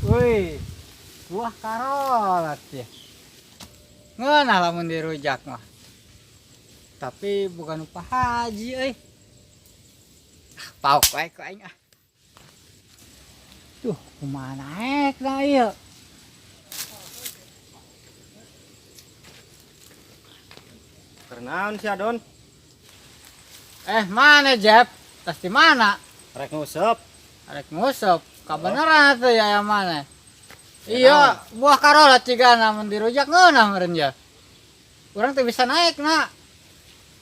Wih, buah karolat ya. Ngeunah lamun dirujak mah. Tapi bukan upah haji euy. Pauk wae ku aing ah. Duh, kumaha naek da ieu? Kernaon si Adon? Mana Jeb? Tas di mana? Rek ngusep. Arek ngusep. Kabeneran atuh ya yang mana? Iya, buah karolat cigana mun dirujak ngeunah meureun ya. Urang teh bisa naik, Nak.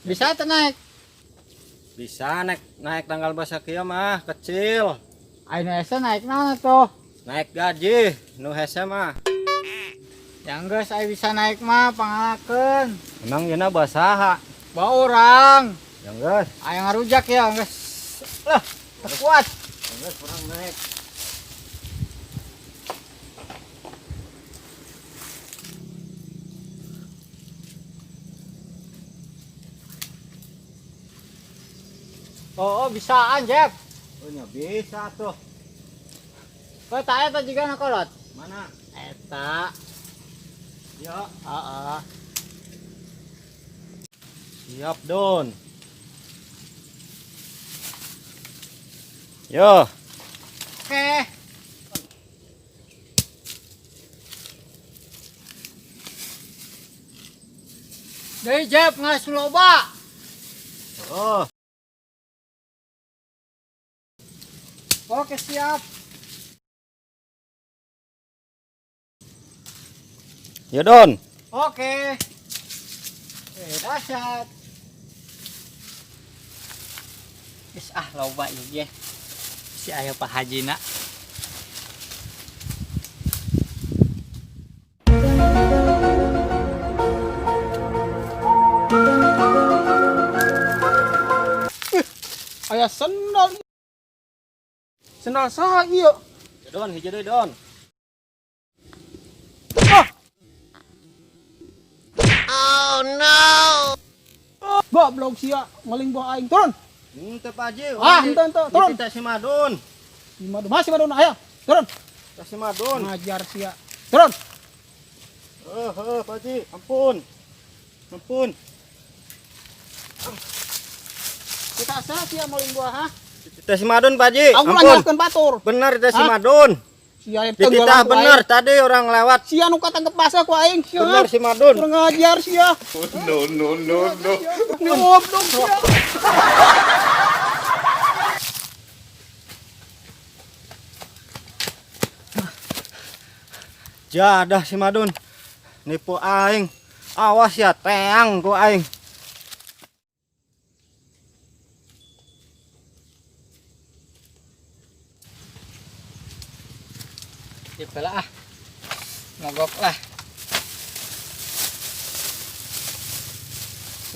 Bisa teh naik. Bisa naik tanggal basa kieu mah kecil. Ayeuna hese naik naon atuh? Naik gaji nu hese mah. Yang geus aya bisa naik mah pangalakeun. Emang yeuna basaha. Bawa orang. Yang geus. Aya ngarujak ya, geus. Lah, kuat. Yang geus urang naik. Oh, bisaan, Jeb. Oh nya bisa tuh. Kau tak eta juga nakolot? Mana? Eta. Ya, Heeh. siap Don. Yo, Oke. Deui Jeb ngas loba. oh, Oke, siap. yo Don. Oke. Dahsyat. Is loba ieu ge. Si aya Pak Hajina. Aya sendal. Sendal saha ieu? Yo Don, hiji deui Don. Goblok sia ngeling buah aing turun. Teu Paji. Ente turun. Kita si Madun. Masih madun aya. Turun. Kita si Madun. Ngajar sia. Turun. Paji, ampun. Ampun. Kita saha sia ngeling buah ha? Kita si Madun Paji. Aku Ampun. lanjutkeun batur. Benar kita si Hah? Madun. Sia yang Dititah benar tadi orang lewat. Sia nu katangkep basa ku aing sia. Benar si Madun. Kurang ngajar sia. No. Goblok sia. Jadah si Madun. Nipu aing. Awas ya teang ku aing. Dipelah ah. Mogok lah.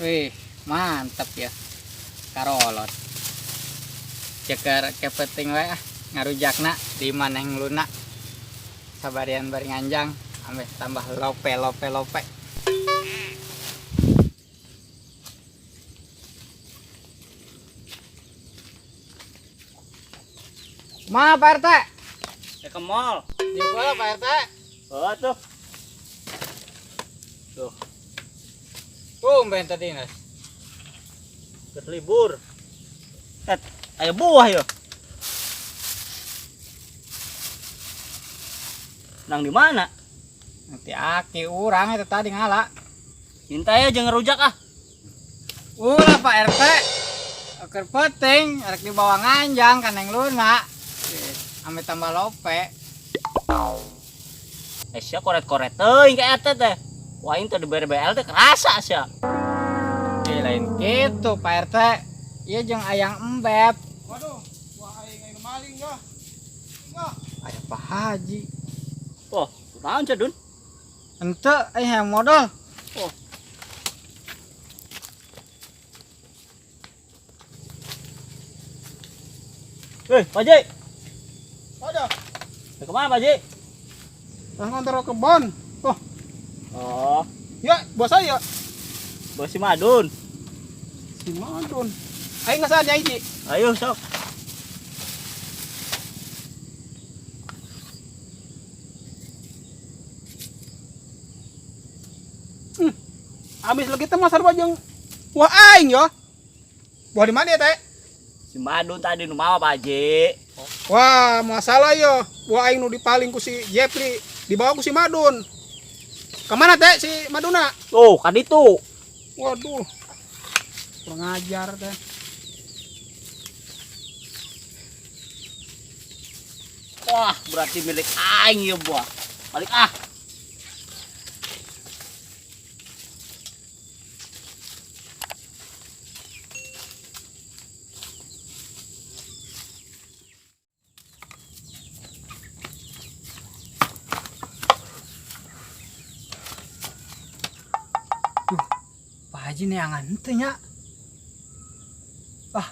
Wih, mantap ya. Karolot. Ceker kepeting wae ah. Ngarujakna di maneng lunak. Sabarian bari nganjang ambeh tambah lope. Ma, Pak RT. Ya ke mall. Di bola Pak RT. Oh tuh. Tuh, Tumben tadi Nas. ke libur. Ayo buah yo. Nang di mana? Nanti aki urang itu tadi ngala. Cinta aja ngerujak ah. Ulah Pak RT. Oker penting, arek dibawa nganjang kan yang lunak. Ame tambah lope. Sia koret-koret teuing ka eta teh. Wah ini teh di BRBL teh kerasa sia. Lain gitu Pak RT. Iya jeung ayang embeb. Waduh, buah aing aing maling ya. Aya Pak Haji. Oh, naon cia Dun? Ente yang modal. Hei, Pak Ji. Ada. Ke kemana Pak Ji? Tah ngantar ke kebon. Oh, Oh, ya buah saya. Bos si Madun. Si Madun. Aing ngasaan ya Iji. Ayo sok. Abis lagi teh masar bajeng. Wah aing yo. Buah di mana ya teh? Si Madun tadi nu mawa Pak Haji. Wah, masalah yo. Buah aing nu dipaling ku si Jepri, dibawa ku si Madun. Kemana teh si Maduna? Tuh, kan itu. Waduh. Kurang ajar teh. Wah, berarti milik aing ya, buah. Balik ah. Pak Haji neangan henteu nya. Ah.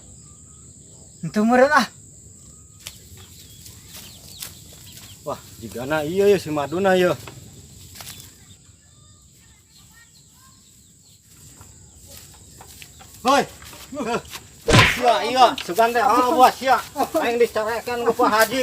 Henteu meureun ah. Wah, jigana iya ya si Maduna ya. Hoi. Sia iya, sugan teh buah sia. Aing dicarekan ku Pak Haji.